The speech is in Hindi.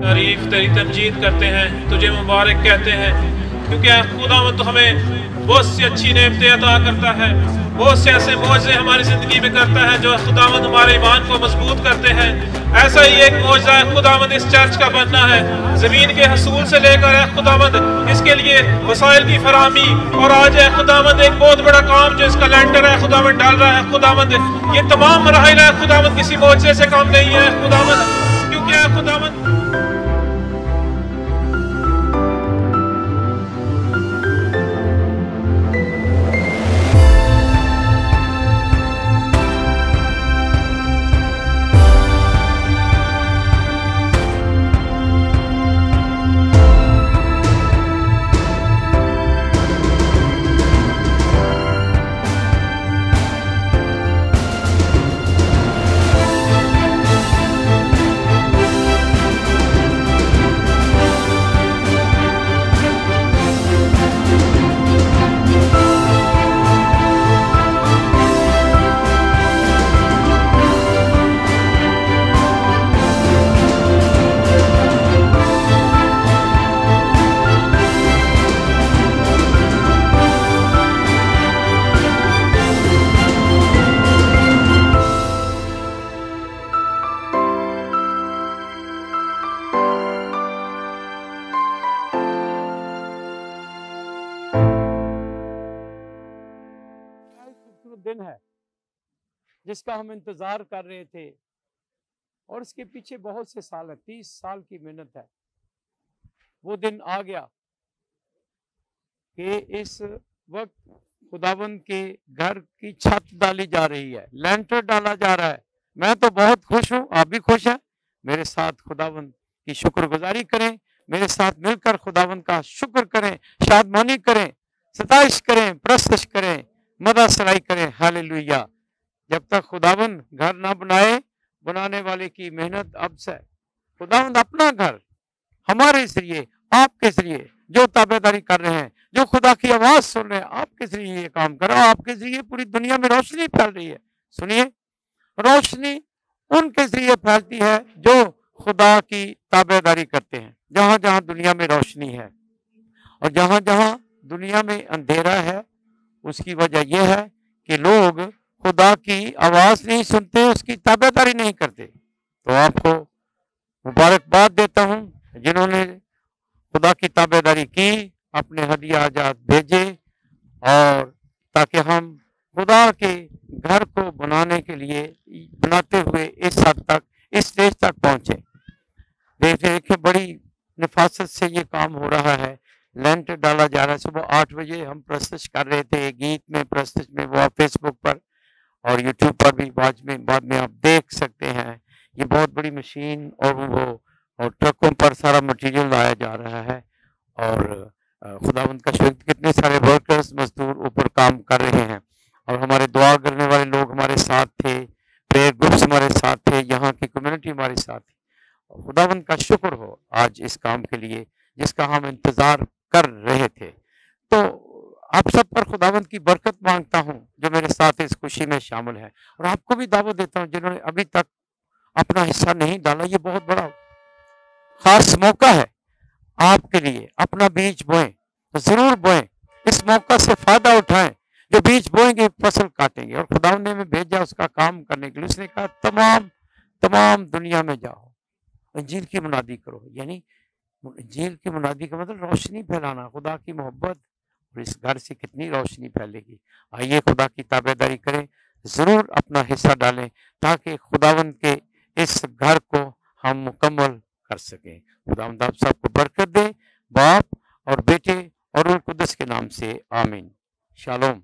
तारीफ तेरी तमजीद करते हैं, तुझे मुबारक कहते हैं, क्योंकि खुदावंद तो हमें बहुत सी अच्छी नेमतें अता करता है, बहुत से ऐसे मौजे हमारी ज़िंदगी में करता है जो खुदावंद हमारे ईमान को मजबूत करते हैं। ऐसा ही एक मौजा है खुदावंद इस चर्च का बनना है, ज़मीन के हसूल से लेकर है खुदावंद इसके लिए वसाइल की फराहमी, और आज है खुदावंद एक बहुत बड़ा काम जो इसका लेंटर है खुदावंद डाल रहा है खुदावंद। ये तमाम मराहिल है खुदावंद, किसी मौजे से काम नहीं है खुदावंद, क्योंकि है खुदावंद दिन है जिसका हम इंतजार कर रहे थे, और इसके पीछे बहुत से साल है, 30 साल की मेहनत है। वो दिन आ गया कि इस वक्त खुदावंद के घर की छत डाली जा रही है, लेंटर डाला जा रहा है। मैं तो बहुत खुश हूँ, आप भी खुश हैं। मेरे साथ खुदावंद की शुक्रगुजारी करें, मेरे साथ मिलकर खुदावंद का शुक्र करें, शादमानी करें, सताइश करें, प्रस्तश करें, मदा सराई करें। हालेलुया। जब तक खुदावंद घर ना बनाए, बनाने वाले की मेहनत अब से। खुदावंद अपना घर हमारे जरिए, आपके जरिए जो ताबेदारी कर रहे हैं, जो खुदा की आवाज सुन रहे हैं, आपके जरिए ये काम कर रहा है। आपके जरिए पूरी दुनिया में रोशनी फैल रही है। सुनिए, रोशनी उनके जरिए फैलती है जो खुदा की ताबेदारी करते हैं। जहां जहां दुनिया में रोशनी है और जहां जहां दुनिया में अंधेरा है, उसकी वजह यह है कि लोग खुदा की आवाज नहीं सुनते, उसकी ताबेदारी नहीं करते। तो आपको मुबारकबाद देता हूं जिन्होंने खुदा की ताबेदारी की, अपने हदिया आजाद भेजे, और ताकि हम खुदा के घर को बनाने के लिए, बनाते हुए इस हद तक, इस स्टेज तक पहुंचे। देखिए बड़ी नफासत से ये काम हो रहा है, लेंटर डाला जा रहा है। सुबह 8 बजे हम प्रस्तुत कर रहे थे गीत में, प्रस्तुत में, वो आप फेसबुक पर और यूट्यूब पर भी बाद में आप देख सकते हैं। ये बहुत बड़ी मशीन और ट्रकों पर सारा मटेरियल लाया जा रहा है, और खुदावंद का शुक्र, कितने सारे वर्कर्स मजदूर ऊपर काम कर रहे हैं, और हमारे दुआ करने वाले लोग हमारे साथ थे, प्रेयर ग्रुप्स हमारे साथ थे, यहाँ की कम्युनिटी हमारे साथ थी। खुदावंद का शुक्र हो आज इस काम के लिए जिसका हम इंतजार कर रहे थे। तो आप सब पर खुदावंद की बरकत मांगता हूं जो मेरे साथ इस खुशी में शामिल है, और आपको भी दावत देता हूं जिन्होंने अभी तक अपना हिस्सा नहीं डाला। ये बहुत बड़ा खास मौका है आपके लिए। अपना बीज बोएं तो जरूर बोएं, इस मौका से फायदा उठाएं। जो बीज बोएंगे फसल काटेंगे, और खुदावंद ने हमें भेजा उसका काम करने के लिए। उसने कहा तमाम दुनिया में जाओ, इंजील की मुनादी करो। यानी इंजील की मुनादी का मतलब रोशनी फैलाना, खुदा की मोहब्बत, और इस घर से कितनी रोशनी फैलेगी। आइए खुदा की ताबेदारी करें, जरूर अपना हिस्सा डालें ताकि खुदावंद के इस घर को हम मुकम्मल कर सकें। खुदावंद आप सबको बरकत दे, बाप और बेटे और रूह कुदस के नाम से आमीन। शालोम।